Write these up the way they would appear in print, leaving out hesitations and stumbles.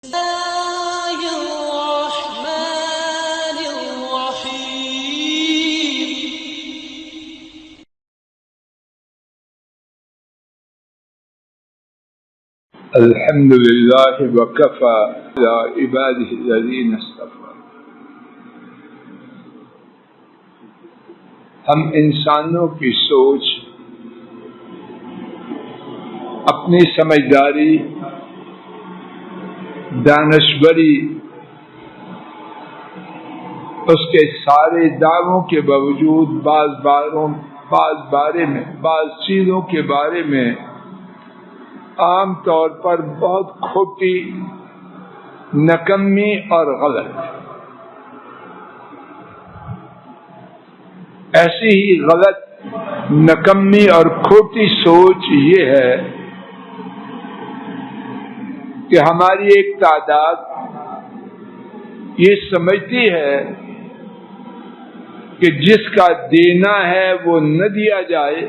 الله الرحمن الرحيم. الحمد لله وكفى على عباده الذين اصطفى. ہم انسانوں کی سوچ، اپنی سمجھداری، دانشوری، اس کے سارے دعووں کے باوجود بعض چیزوں کے بارے میں عام طور پر بہت کھوٹی، نکمی اور غلط، ایسی ہی غلط، نکمی اور کھوٹی سوچ یہ ہے کہ ہماری ایک تعداد یہ سمجھتی ہے کہ جس کا دینا ہے وہ نہ دیا جائے،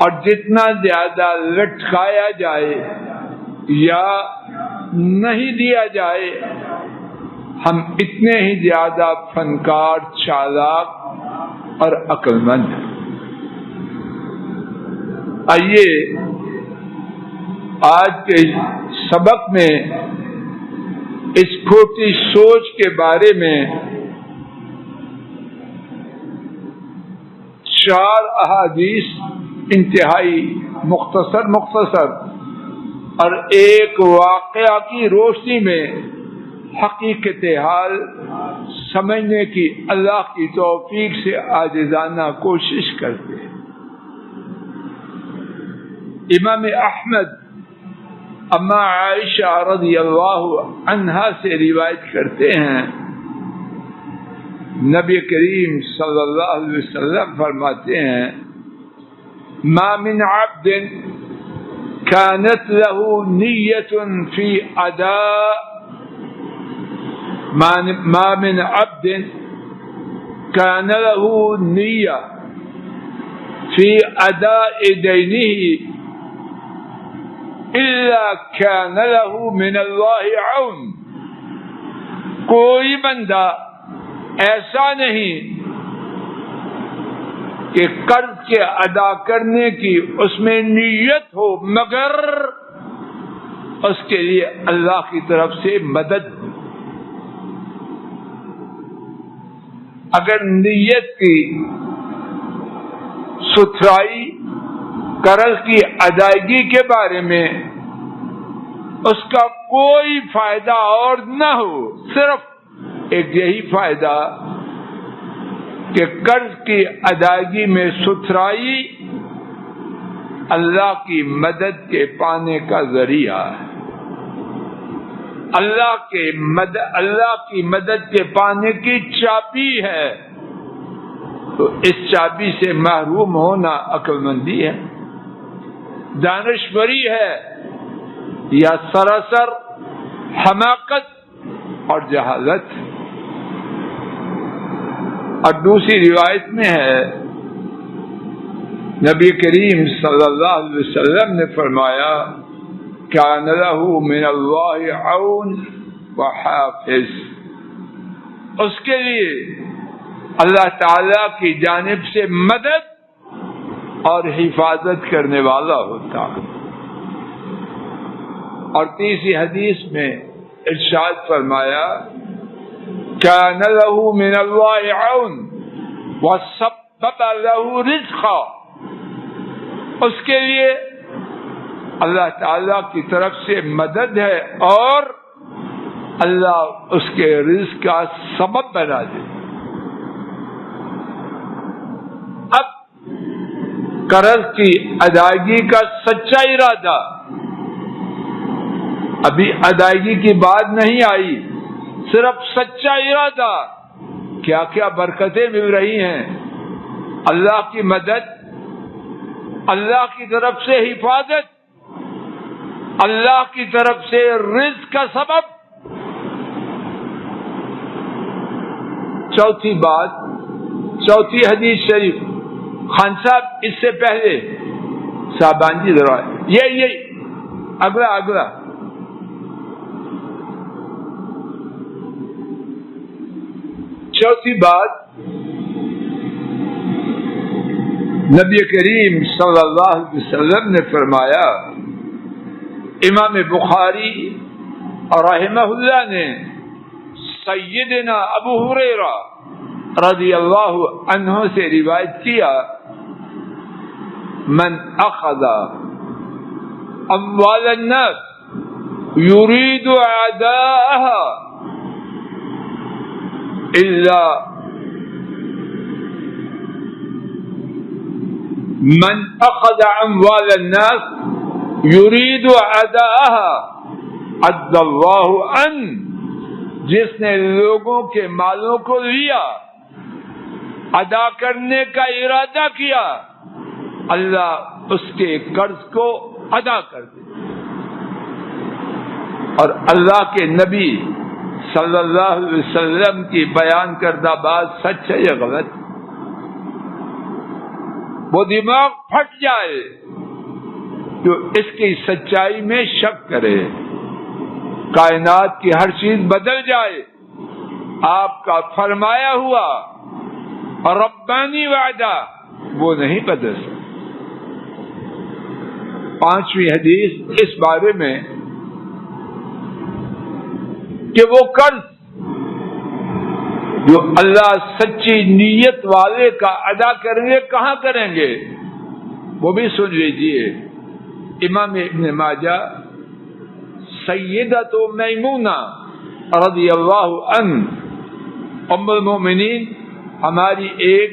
اور جتنا زیادہ لٹکایا جائے یا نہیں دیا جائے، ہم اتنے ہی زیادہ فنکار، چالاک اور عقل مند ہیں۔ آئیے آج کے سبق میں اس کھوٹی سوچ کے بارے میں 4 احادیث انتہائی مختصر اور ایک واقعہ کی روشنی میں حقیقت حال سمجھنے کی اللہ کی توفیق سے عاجزانہ کوشش کرتے ہیں۔ امام احمد اما عائشہ رضی اللہ عنہا سے روایت کرتے ہیں، نبی کریم صلی اللہ علیہ وسلم فرماتے ہیں، ما من عبد كانت له نية في أداء ما من عبد كان له نية في أداء دينه إلا كان له من الله عون۔ کوئی بندہ ایسا نہیں کہ قرض کے ادا کرنے کی اس میں نیت ہو مگر اس کے لیے اللہ کی طرف سے مدد ہو۔ اگر نیت کی ستھرائی، قرض کی ادائیگی کے بارے میں اس کا کوئی فائدہ اور نہ ہو، صرف ایک یہی فائدہ کہ قرض کی ادائیگی میں ستھرائی اللہ کی مدد کے پانے کا ذریعہ ہے، اللہ کی مدد کے پانے کی چابی ہے، تو اس چابی سے محروم ہونا عقل مندی ہے، دانشوری ہے، یا سراسر حماقت اور جہالت۔ اور دوسری روایت میں ہے، نبی کریم صلی اللہ علیہ وسلم نے فرمایا، کان لہ من اللہ عون وحافظ، اس کے لیے اللہ تعالی کی جانب سے مدد اور حفاظت کرنے والا ہوتا۔ اور تیسری حدیث میں ارشاد فرمایا، كان له من الله عون وسبب له رزقا، اس کے لیے اللہ تعالی کی طرف سے مدد ہے اور اللہ اس کے رزق کا سبب بنا دے۔ اب قرض کی ادائیگی کا سچا ارادہ، ابھی ادائیگی کی بات نہیں آئی، صرف سچا ارادہ، کیا کیا برکتیں مل رہی ہیں، اللہ کی مدد، اللہ کی طرف سے حفاظت، اللہ کی طرف سے رزق کا سبب۔ چوتھی حدیث شریف، خان صاحب اس سے پہلے صاحبان جی ذرا یہ اگلا چوتھی بات، نبی کریم صلی اللہ علیہ وسلم نے فرمایا، امام بخاری رحمہ اللہ نے سیدنا ابو ہریرہ رضی اللہ عنہ سے روایت کیا، من اخذ اموال الناس يريد اعداءها الا من اخذ اموال الناس يريد اعداءها عد الله عنه، جس نے لوگوں کے مالوں کو لیا ادا کرنے کا ارادہ کیا، اللہ اس کے قرض کو ادا کر دے۔ اور اللہ کے نبی صلی اللہ علیہ وسلم کی بیان کردہ بات سچ ہے یا غلط؟ وہ دماغ پھٹ جائے جو اس کی سچائی میں شک کرے، کائنات کی ہر چیز بدل جائے، آپ کا فرمایا ہوا اور ربانی وعدہ وہ نہیں بدل سکتا۔ پانچویں حدیث اس بارے میں کہ وہ قرض جو اللہ سچی نیت والے کا ادا کریں گے کہاں کریں گے، وہ بھی سن لیجیے۔ امام ابن ماجہ سیدۃ میمونہ رضی اللہ عنہ ام المؤمنین، ہماری ایک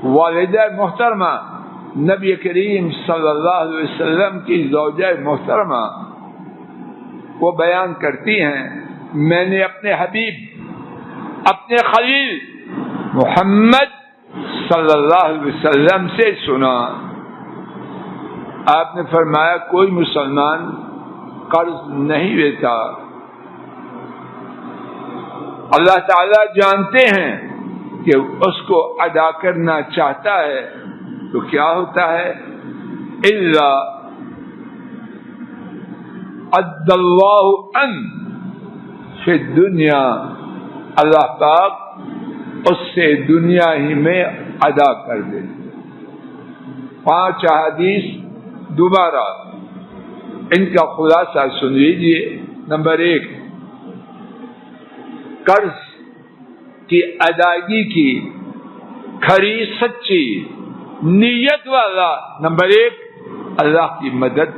والدہ محترمہ، نبی کریم صلی اللہ علیہ وسلم کی زوجہ محترمہ، وہ بیان کرتی ہیں، میں نے اپنے حبیب، اپنے خلیل محمد صلی اللہ علیہ وسلم سے سنا، آپ نے فرمایا کوئی مسلمان قرض نہیں لیتا، اللہ تعالی جانتے ہیں کہ اس کو ادا کرنا چاہتا ہے تو کیا ہوتا ہے، الا عد اللہ عنہ فی الدنیا، اللہ پاک اس سے دنیا ہی میں ادا کر دے۔ 5 احادیث دوبارہ ان کا خلاصہ سن لیجیے۔ نمبر 1، قرض کی ادائیگی کی کھری سچی نیت والا، نمبر 1 اللہ کی مدد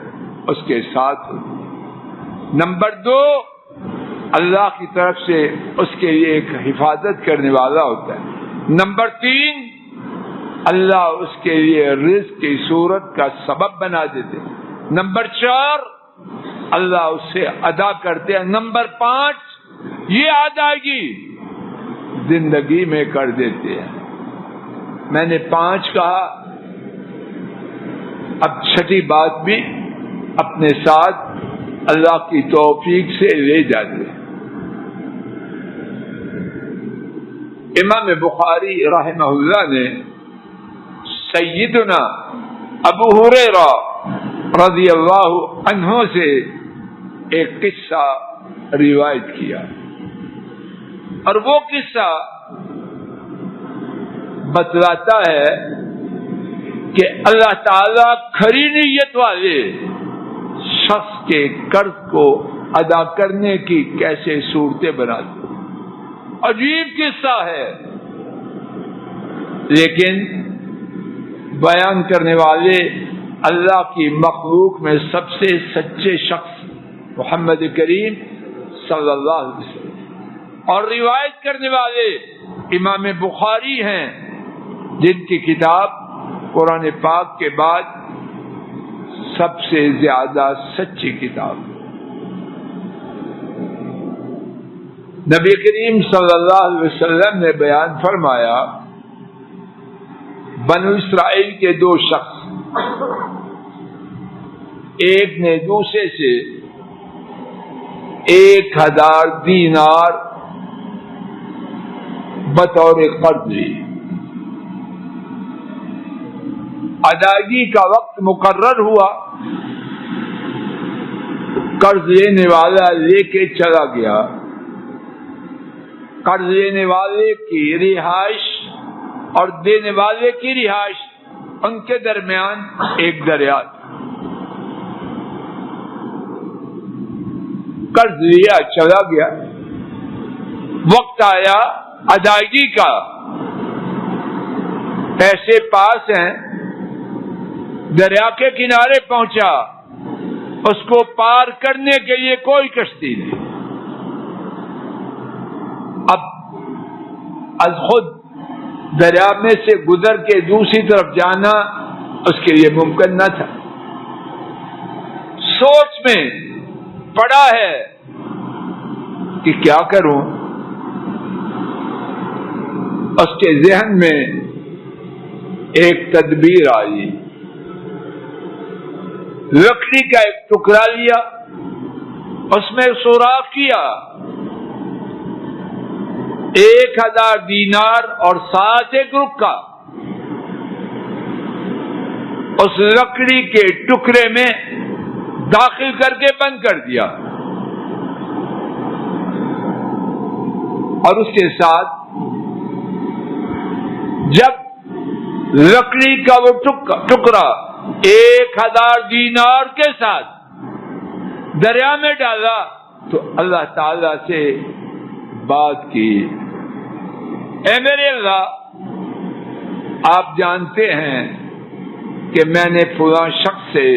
اس کے ساتھ ہوتی۔ نمبر 2 اللہ کی طرف سے اس کے لیے ایک حفاظت کرنے والا ہوتا ہے۔ نمبر 3 اللہ اس کے لیے رزق کی صورت کا سبب بنا دیتے۔ نمبر 4 اللہ اس سے ادا کرتے ہیں۔ نمبر 5 یہ ادائیگی زندگی میں کر دیتے ہیں۔ میں نے 5 کہا، اب 6ٹھی بات بھی اپنے ساتھ اللہ کی توفیق سے لے جاتے ہیں۔ امام بخاری رحمہ اللہ نے سیدنا ابو ہریرہ رضی اللہ عنہ سے ایک قصہ روایت کیا، اور وہ قصہ بتلاتا ہے کہ اللہ تعالی کھری نیت والے شخص کے قرض کو ادا کرنے کی کیسے صورتیں بناتے۔ عجیب قصہ ہے، لیکن بیان کرنے والے اللہ کی مخلوق میں سب سے سچے شخص محمد کریم صلی اللہ علیہ وسلم، اور روایت کرنے والے امام بخاری ہیں، جن کی کتاب قرآن پاک کے بعد سب سے زیادہ سچی کتاب۔ نبی کریم صلی اللہ علیہ وسلم نے بیان فرمایا، بنو اسرائیل کے 2 شخص، ایک نے دوسرے سے 1000 دینار بطور قرض لی۔ ادائیگی کا وقت مقرر ہوا، قرض لینے والا لے کے چلا گیا، قرض لینے والے کی رہائش اور دینے والے کی رہائش، ان کے درمیان ایک دریا تھا۔ قرض لیا چلا گیا، وقت آیا ادائیگی کا، پیسے پاس ہیں، دریا کے کنارے پہنچا، اس کو پار کرنے کے لیے کوئی کشتی نہیں۔ اب از خود دریا میں سے گزر کے دوسری طرف جانا اس کے لیے ممکن نہ تھا۔ سوچ میں پڑا ہے کہ کیا کروں۔ اس کے ذہن میں ایک تدبیر آئی، لکڑی کا ایک ٹکڑا لیا، اس میں سوراخ کیا، 1000 دینار اور ساتھ ایک رکا اس لکڑی کے ٹکڑے میں داخل کر کے بند کر دیا، اور اس کے ساتھ جب لکڑی کا وہ ٹکڑا 1000 دینار کے ساتھ دریا میں ڈالا تو اللہ تعالی سے بات کی، اے میرے اللہ، آپ جانتے ہیں کہ میں نے فلاں شخص سے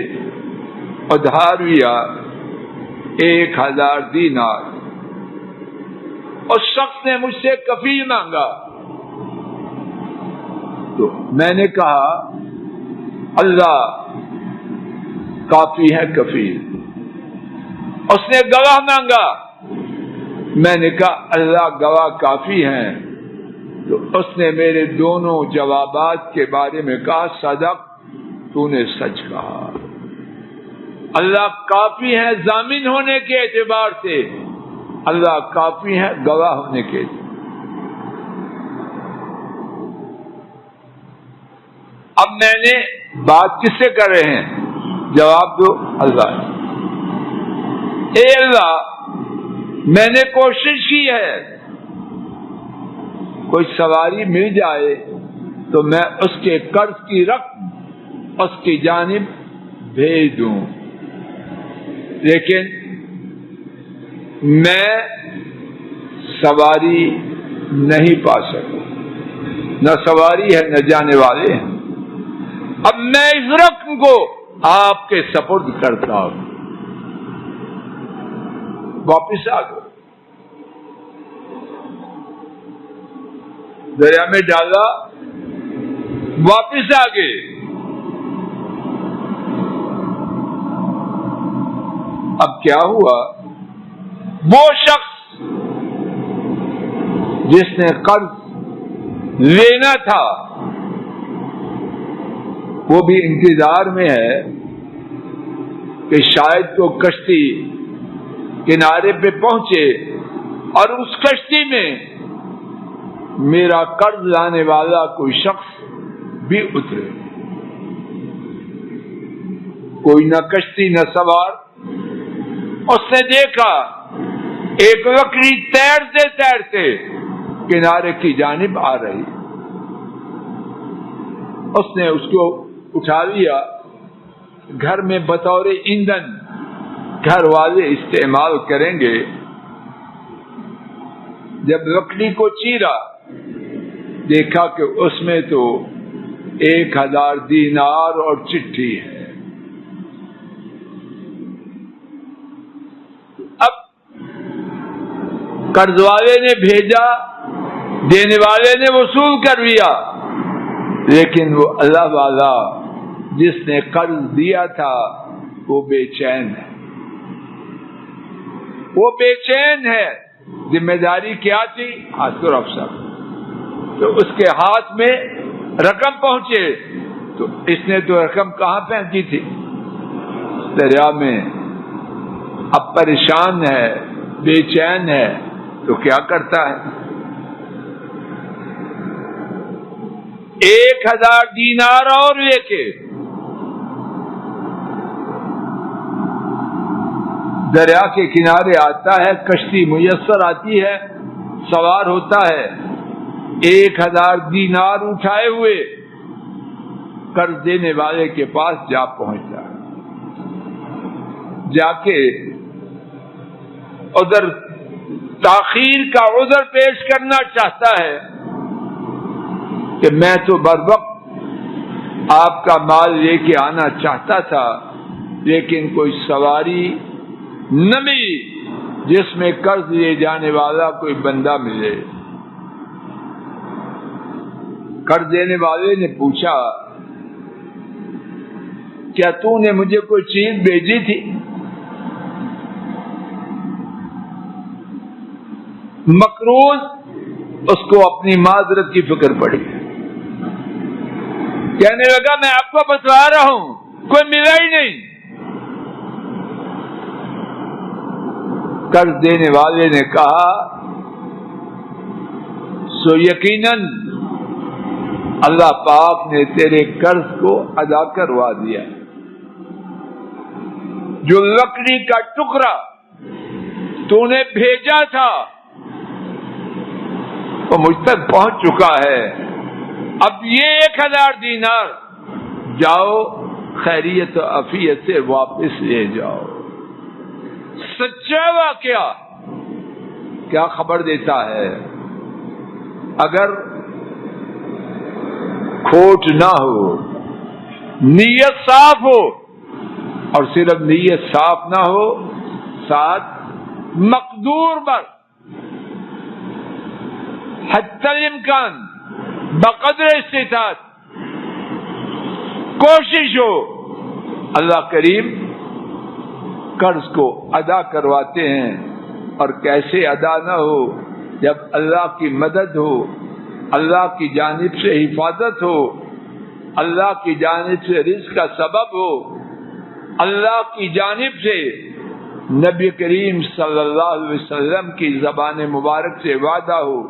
ادھار لیا 1000 دینار، اس شخص نے مجھ سے کفیل مانگا، تو میں نے کہا اللہ کافی ہے کفیل۔ اس نے گواہ مانگا، میں نے کہا اللہ گواہ کافی ہیں، تو اس نے میرے دونوں جوابات کے بارے میں کہا صدق، تو نے سچ کہا۔ اللہ کافی ہے ضامن ہونے کے اعتبار سے، اللہ کافی ہے گواہ ہونے کے اعتبار۔ اب میں نے بات کس سے کر رہے ہیں؟ جواب دو اللہ۔ اے اللہ، میں نے کوشش کی ہے، کوئی سواری مل جائے تو میں اس کے قرض کی رقم اس کی جانب بھیج دوں، لیکن میں سواری نہیں پا سکوں، نہ سواری ہے نہ جانے والے ہیں۔ اب میں اس رقم کو آپ کے سپرد کرتا ہوں، واپس آ گئے، دریا میں ڈالا، واپس آ گئے۔ اب کیا ہوا؟ وہ شخص جس نے قرض لینا تھا وہ بھی انتظار میں ہے کہ شاید تو کشتی کنارے پہ پہنچے اور اس کشتی میں میرا قرض لانے والا کوئی شخص بھی اترے۔ کوئی نہ کشتی نہ سوار، اس نے دیکھا ایک لکڑی تیرتے تیرتے کنارے کی جانب آ رہی، اس نے اس کو اٹھا لیا، گھر میں بطور ایندھن گھر والے استعمال کریں گے۔ جب لکڑی کو چیرا، دیکھا کہ اس میں تو 1000 دینار اور چٹھی ہے۔ اب قرض والے نے بھیجا، دینے والے نے وصول کر لیا، لیکن وہ اللہ والا جس نے قرض دیا تھا وہ بے چین ہے، وہ بے چین ہے۔ ذمہ داری کیا تھی؟ حاضر افسر، تو اس کے ہاتھ میں رقم پہنچے تو اس نے تو رقم کہاں پھینکی تھی؟ دریا میں۔ اب پریشان ہے، بے چین ہے، تو کیا کرتا ہے؟ 1000 دینار اور لے کے دریا کے کنارے آتا ہے، کشتی میسر آتی ہے، سوار ہوتا ہے 1000 دینار اٹھائے ہوئے قرض دینے والے کے پاس جا پہنچتا ہے، جا کے ادھر تاخیر کا عذر پیش کرنا چاہتا ہے کہ میں تو بر وقت آپ کا مال لے کے آنا چاہتا تھا، لیکن کوئی سواری نہ ملی جس میں قرض لے جانے والا کوئی بندہ ملے۔ قرض دینے والے نے پوچھا کیا تو نے مجھے کوئی چیز بھیجی تھی؟ مقروض اس کو اپنی معذرت کی فکر پڑی، کہنے لگا میں آپ کو بتلا رہا ہوں کوئی ملا ہی نہیں۔ قرض دینے والے نے کہا سو یقیناً اللہ پاک نے تیرے قرض کو ادا کروا دیا، جو لکڑی کا ٹکڑا تو نے بھیجا تھا وہ مجھ تک پہنچ چکا ہے، اب یہ 1000 دینار جاؤ خیریت و عافیت سے واپس لے جاؤ۔ سچا واقعہ کیا خبر دیتا ہے؟ اگر کھوٹ نہ ہو، نیت صاف ہو، اور صرف نیت صاف نہ ہو، ساتھ مقدور پر حتی الامکان بقدر استطاعت کوشش ہو، اللہ کریم قرض کو ادا کرواتے ہیں۔ اور کیسے ادا نہ ہو؟ جب اللہ کی مدد ہو، اللہ کی جانب سے حفاظت ہو، اللہ کی جانب سے رزق کا سبب ہو، اللہ کی جانب سے نبی کریم صلی اللہ علیہ وسلم کی زبان مبارک سے وعدہ ہو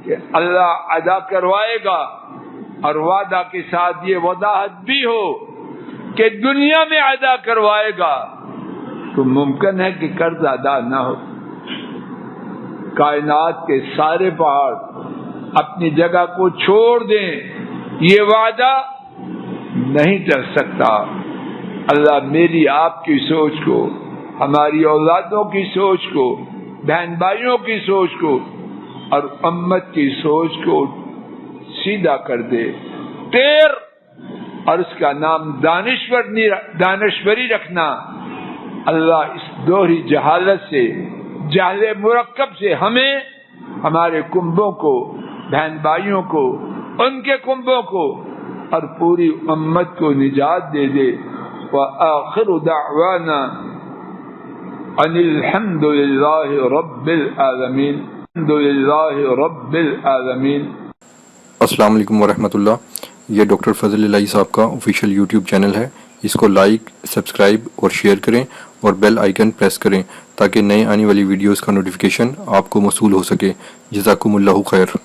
کہ اللہ ادا کروائے گا، اور وعدہ کے ساتھ یہ وضاحت بھی ہو کہ دنیا میں ادا کروائے گا، تو ممکن ہے کہ قرض ادا نہ ہو۔ کائنات کے سارے پہاڑ اپنی جگہ کو چھوڑ دیں، یہ وعدہ نہیں ٹل سکتا۔ اللہ میری آپ کی سوچ کو، ہماری اولادوں کی سوچ کو، بہن بھائیوں کی سوچ کو اور امت کی سوچ کو سیدھا کر دے۔ تیر اور اس کا نام دانشوری رکھنا، اللہ اس دوہری جہالت سے، جہل مرکب سے ہمیں، ہمارے کنبوں کو، بہن بھائیوں کو، ان کے کنبوں کو اور پوری امت کو نجات دے دے۔ وآخر دعوانا ان الحمد للہ رب العالمین، الحمد للہ رب العالمین۔ السلام علیکم ورحمۃ اللہ۔ یہ ڈاکٹر فضل الہی صاحب کا آفیشیل یوٹیوب چینل ہے، اس کو لائک، سبسکرائب اور شیئر کریں اور بیل آئیکن پریس کریں تاکہ نئے آنے والی ویڈیوز کا نوٹیفیکیشن آپ کو موصول ہو سکے۔ جزاکم اللہ خیر۔